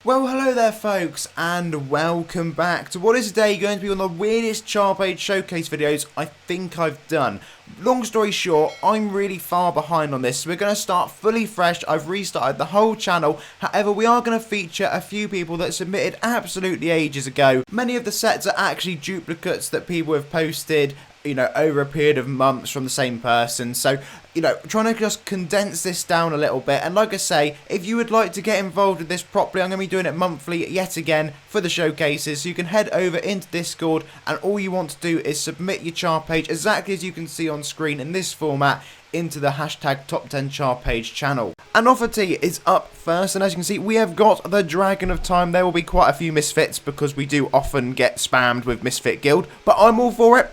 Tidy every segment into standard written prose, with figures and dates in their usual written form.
Well, hello there folks, and welcome back to what is today going to be one of the weirdest char page showcase videos I think I've done. Long story short, I'm really far behind on this, so we're going to start fully fresh. I've restarted the whole channel. However, we are going to feature a few people that submitted absolutely ages ago. Many of the sets are actually duplicates that people have posted, over a period of months from the same person. So, trying to just condense this down a little bit. And like I say, if you would like to get involved with this properly, I'm going to be doing it monthly yet again for the showcases. So you can head over into Discord, and all you want to do is submit your char page exactly as you can see on screen in this format into the hashtag Top 10 Char Page channel. And Offer T is up first, and as you can see, we have got the Dragon of Time. There will be quite a few misfits because we do often get spammed with Misfit Guild, but I'm all for it.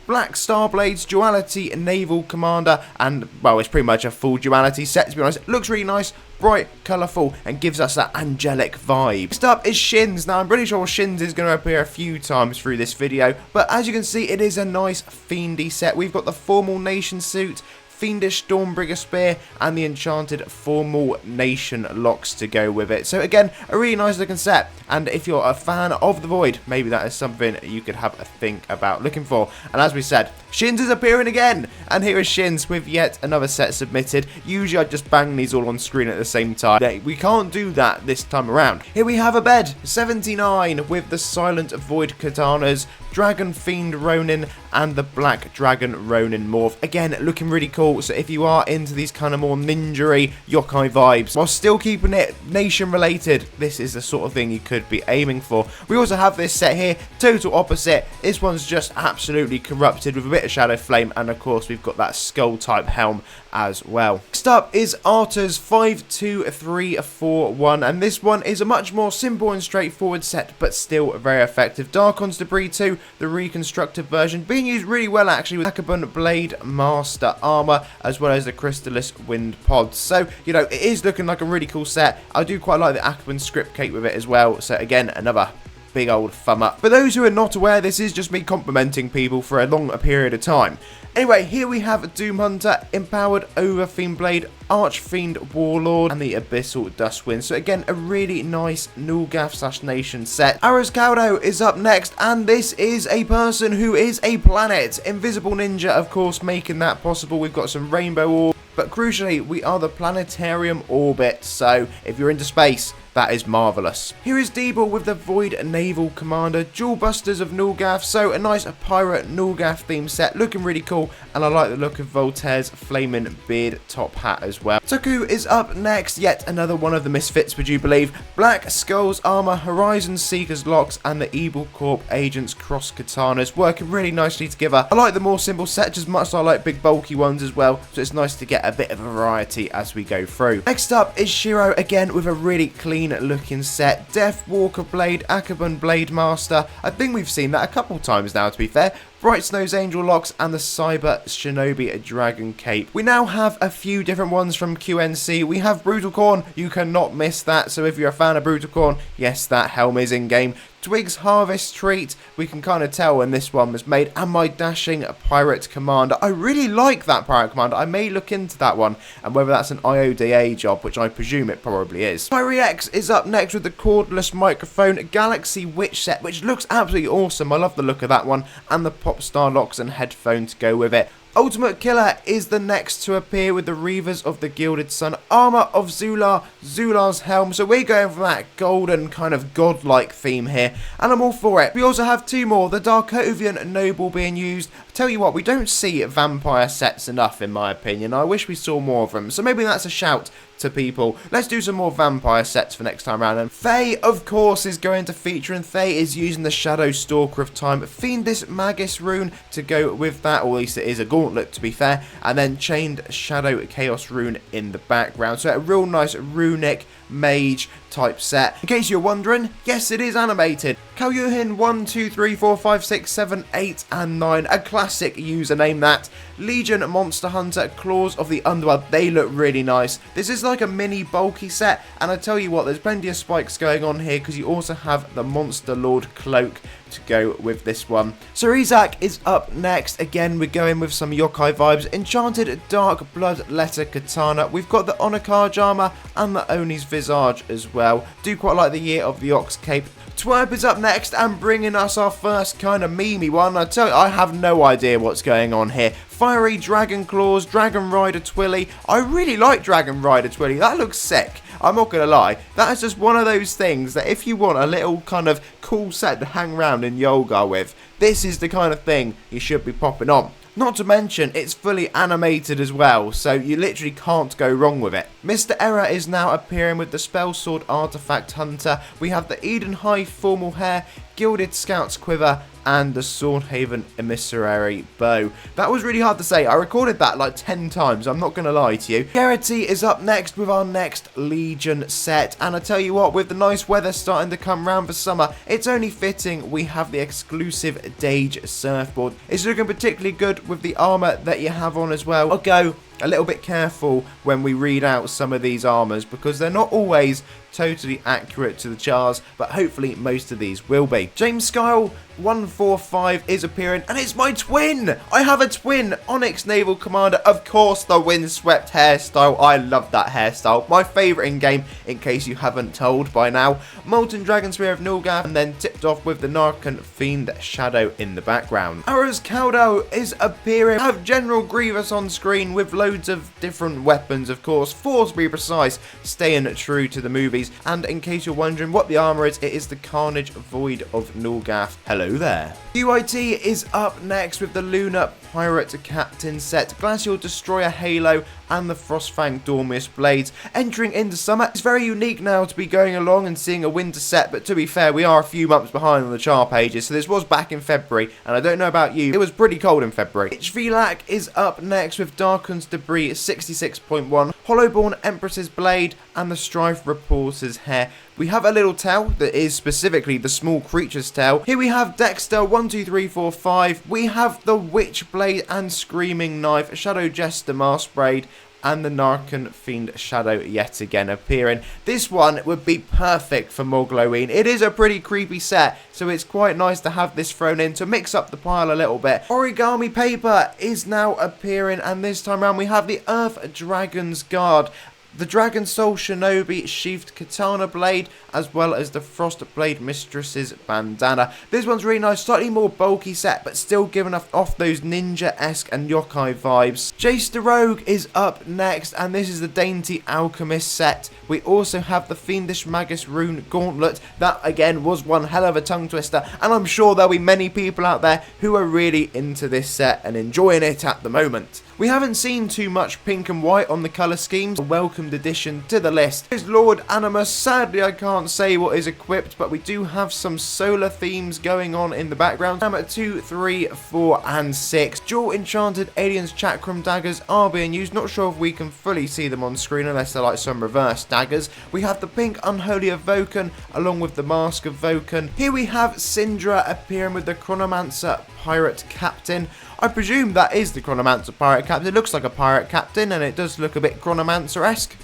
Black Starblades, Duality, Naval Commander, and, well, it's pretty much a full Duality set, to be honest. It looks really nice, bright, colourful, and gives us that angelic vibe. Next up is Shins. Now, I'm pretty sure Shins is going to appear a few times through this video, but as you can see, it is a nice fiendy set. We've got the Formal Nation suit, Fiendish Stormbringer Spear, and the Enchanted Formal Nation locks to go with it. So again, a really nice looking set, and if you're a fan of the Void, maybe that is something you could have a think about looking for. And as we said, Shins is appearing again, and here is Shins with yet another set submitted. Usually I just bang these all on screen at the same time. We can't do that this time around. Here we have a bed, 79, with the Silent Void Katanas, Dragon Fiend Ronin, and the Black Dragon Ronin morph. Again, looking really cool, so if you are into these kind of more ninja-y yokai vibes, while still keeping it nation-related, this is the sort of thing you could be aiming for. We also have this set here, total opposite. This one's just absolutely corrupted with a bit of Shadow Flame, and of course we've got that skull-type helm as well. Next up is Arta's 52341, and this one is a much more simple and straightforward set, but still very effective. Darkon's Debris 2, the reconstructed version, being used really well actually with Akabun Blade Master armor, as well as the Crystallis Wind Pods. So, it is looking like a really cool set. I do quite like the Akabun script cape with it as well, so again, another big old thumb up. For those who are not aware, this is just me complimenting people for a long period of time. Anyway, here we have Doom Hunter, Empowered Overfiend Blade, Archfiend Warlord, and the Abyssal Dustwind. So again, a really nice Nulgath/Nation set. Aras Kaudo is up next, and this is a person who is a planet. Invisible Ninja, of course, making that possible. We've got some Rainbow Orb, but crucially, we are the Planetarium Orbit, so if you're into space, that is marvellous. Here is Deeble with the Void Naval Commander, Jewel Busters of Nulgath, so a nice pirate Nulgath theme set, looking really cool, and I like the look of Voltaire's flaming beard top hat as well. Tuku is up next, yet another one of the misfits, would you believe? Black Skull's armor, Horizon Seeker's locks, and the Evil Corp Agent's cross katanas, working really nicely together. I like the more simple sets as much as I like big bulky ones as well, so it's nice to get a bit of a variety as we go through. Next up is Shiro, again with a really clean looking set. Death Walker Blade, Akabun Blade Master. I think we've seen that a couple times now, to be fair. Bright Snow's Angel Locks, and the Cyber Shinobi Dragon Cape. We now have a few different ones from QNC. We have Brutal Corn, you cannot miss that, so if you're a fan of Brutal Corn, yes, that helm is in game. Twig's Harvest Treat, we can kind of tell when this one was made, and my Dashing Pirate Commander. I really like that Pirate Commander. I may look into that one, and whether that's an IODA job, which I presume it probably is. Kyrie X is up next with the cordless microphone Galaxy Witch set, which looks absolutely awesome. I love the look of that one, and the Popstar locks and headphone to go with it. Ultimate Killer is the next to appear with the Reavers of the Gilded Sun, Armor of Zular, Zular's helm. So we're going for that golden kind of godlike theme here, and I'm all for it. We also have two more, the Darkovian Noble being used. Tell you what, we don't see vampire sets enough in my opinion. I wish we saw more of them, so maybe that's a shout to people. Let's do some more vampire sets for next time around. And Faye, of course, is going to feature, and Faye is using the Shadow Stalker of Time Fiendish Magus rune to go with that, or at least it is a gauntlet to be fair, and then Chained Shadow Chaos rune in the background. So a real nice runic mage type set. In case you're wondering, yes, it is animated. Kalyuhin 1, 2, 3, 4, 5, 6, 7, 8, and 9. A classic username that. Legion Monster Hunter Claws of the Underworld. They look really nice. This is like a mini bulky set, and I tell you what, there's plenty of spikes going on here because you also have the Monster Lord cloak to go with this one. So Izak is up next. Again, we're going with some yokai vibes. Enchanted Dark Blood Letter Katana. We've got the Onakarj armor and the Oni's Visage as well. Do quite like the Year of the Ox cape. Twerp is up next and bringing us our first kind of memey one. I tell you, I have no idea what's going on here. Fiery Dragon Claws, Dragon Rider Twilly. I really like Dragon Rider Twilly. That looks sick. I'm not going to lie. That is just one of those things that if you want a little kind of cool set to hang around in Yolgar with, this is the kind of thing you should be popping on. Not to mention, it's fully animated as well, so you literally can't go wrong with it. Mr. Error is now appearing with the Spell Sword Artifact Hunter. We have the Eden Hive Formal Hair, Gilded Scout's Quiver, and the Swordhaven Emissary Bow. That was really hard to say. I recorded that like 10 times, I'm not going to lie to you. Garrity is up next with our next Legion set, and I tell you what, with the nice weather starting to come round for summer, it's only fitting we have the exclusive Dage Surfboard. It's looking particularly good with the armour that you have on as well. I'll go a little bit careful when we read out some of these armours because they're not always totally accurate to the chars, but hopefully most of these will be. James Skyle 145 is appearing, and it's my twin! I have a twin! Onyx Naval Commander, of course the windswept hairstyle. I love that hairstyle. My favourite in game, in case you haven't told by now. Molten Dragon Spear of Nulgath, and then tipped off with the Narcan Fiend Shadow in the background. Aras Kaldo is appearing. I have General Grievous on screen with loads of different weapons, of course. 4 to be precise, staying true to the movies. And in case you're wondering what the armour is, it is the Carnage Void of Nulgath. Hello there. UIT is up next with the Lunar Pirate Captain set, Glacial Destroyer Halo, and the Frostfang Dormius Blades. Entering into summer, it's very unique now to be going along and seeing a winter set, but to be fair, we are a few months behind on the char pages, so this was back in February, and I don't know about you, it was pretty cold in February. HVLAC is up next with Darkon's Debris 66.1, Hollowborn Empress's Blade, and the Strife Reporter's Hair. We have a little tail that is specifically the small creature's tail. Here we have Dexter 12345. We have the Witchblade and Screaming Knife, Shadow Jester Mask Braid, and the Narcan Fiend Shadow yet again appearing. This one would be perfect for Mogloween. It is a pretty creepy set, so it's quite nice to have this thrown in to mix up the pile a little bit. Origami Paper is now appearing, and this time around we have the Earth Dragon's Guard, the Dragon Soul Shinobi Sheathed Katana Blade, as well as the Frostblade Mistress's Bandana. This one's really nice, slightly more bulky set, but still giving off those ninja-esque and yokai vibes. Jace the Rogue is up next, and this is the Dainty Alchemist set. We also have the Fiendish Magus Rune Gauntlet. That, again, was one hell of a tongue twister, and I'm sure there'll be many people out there who are really into this set and enjoying it at the moment. We haven't seen too much pink and white on the colour schemes. A welcomed addition to the list is Lord Animus. Sadly, I can't say what is equipped, but we do have some solar themes going on in the background. I'm at 2, 3, 4, and 6. Dual Enchanted Aliens Chakram Daggers are being used. Not sure if we can fully see them on screen unless they're like some reverse daggers. We have the pink Unholy of Vulcan along with the Mask of Vulcan. Here we have Syndra appearing with the Chronomancer Pirate Captain. I presume that is the Chronomancer Pirate Captain. It looks like a pirate captain, and it does look a bit Chronomancer-esque.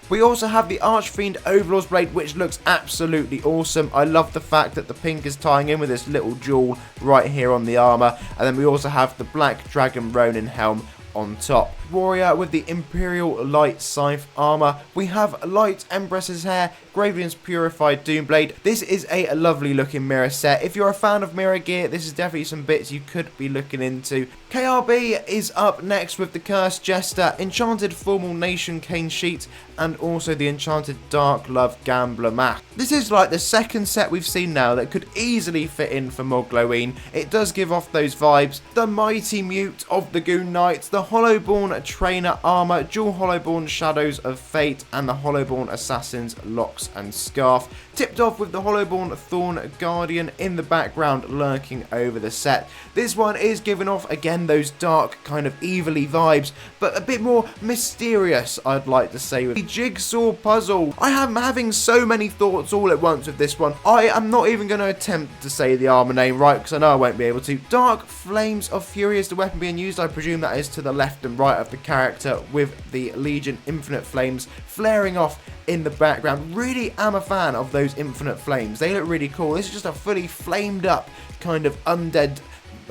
We also have the Archfiend Overlord's Blade, which looks absolutely awesome. I love the fact that the pink is tying in with this little jewel right here on the armour. And then we also have the Black Dragon Ronin Helm on top. Warrior with the Imperial Light Scythe armour. We have Light Empress's Hair, Gravian's Purified Doomblade. This is a lovely looking mirror set. If you're a fan of mirror gear, this is definitely some bits you could be looking into. KRB is up next with the Cursed Jester, Enchanted Formal Nation Cane Sheet, and also the Enchanted Dark Love Gambler Mask. This is like the second set we've seen now that could easily fit in for Mogloween. It does give off those vibes. The Mighty Mute of the Goon Knights, the Hollowborn Trainer Armour, Dual Hollowborn Shadows of Fate, and the Hollowborn Assassin's Locks and Scarf. Tipped off with the Hollowborn Thorn Guardian in the background lurking over the set. This one is giving off, again, those dark kind of evilly vibes, but a bit more mysterious, I'd like to say. With the Jigsaw Puzzle, I am having so many thoughts all at once with this one. I am not even going to attempt to say the armour name right, because I know I won't be able to. Dark Flames of Fury is the weapon being used. I presume that is to the left and right of the character, with the Legion Infinite Flames flaring off in the background. really am a fan of those infinite flames. They look really cool. This is just a fully flamed up kind of undead,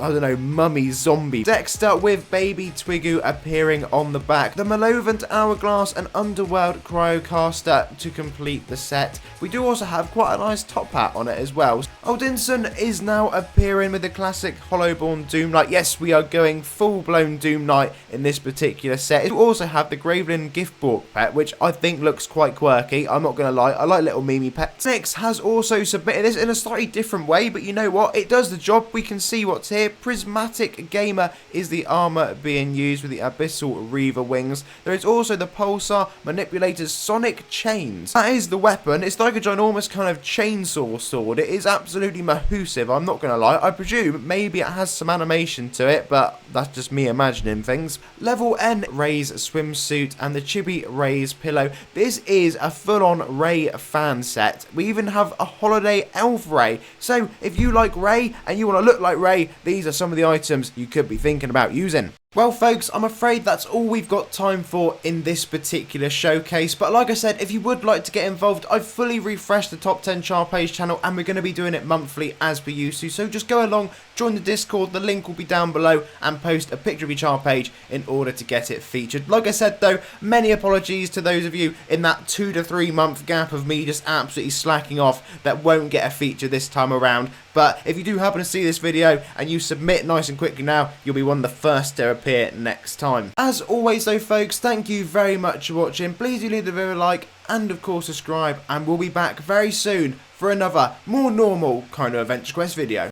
I don't know, mummy zombie. Dexter with baby Twiggu appearing on the back. The Malevolent Hourglass and Underworld Cryocaster to complete the set. We do also have quite a nice top hat on it as well. Odinson is now appearing with the classic Hollowborn Doom Knight. Yes, we are going full-blown Doom Knight in this particular set. We also have the Gravelin Giftborg pet, which I think looks quite quirky. I'm not going to lie, I like little Mimi pets. Nyx has also submitted this in a slightly different way, but you know what? It does the job. We can see what's here. Prismatic Gamer is the armor being used with the Abyssal Reaver wings. There is also the Pulsar Manipulator's Sonic Chains. That is the weapon. It's like a ginormous kind of chainsaw sword. It is absolutely mahoosive, I'm not going to lie. I presume maybe it has some animation to it, but that's just me imagining things. Level N Ray's swimsuit and the Chibi Ray's pillow. This is a full-on Ray fan set. We even have a holiday elf Ray. So if you like Ray and you want to look like Ray, these are some of the items you could be thinking about using. Well folks, I'm afraid that's all we've got time for in this particular showcase, but like I said, if you would like to get involved, I've fully refreshed the Top 10 Char page channel and we're going to be doing it monthly as we used to, so just go along, join the Discord, the link will be down below, and post a picture of your Char page in order to get it featured. Like I said though, many apologies to those of you in that 2 to 3 month gap of me just absolutely slacking off that won't get a feature this time around, but if you do happen to see this video and you submit nice and quickly now, you'll be one of the first to appear next time. As always though folks, thank you very much for watching. Please do leave the video a like and of course subscribe, and we'll be back very soon for another more normal kind of Adventure Quest video.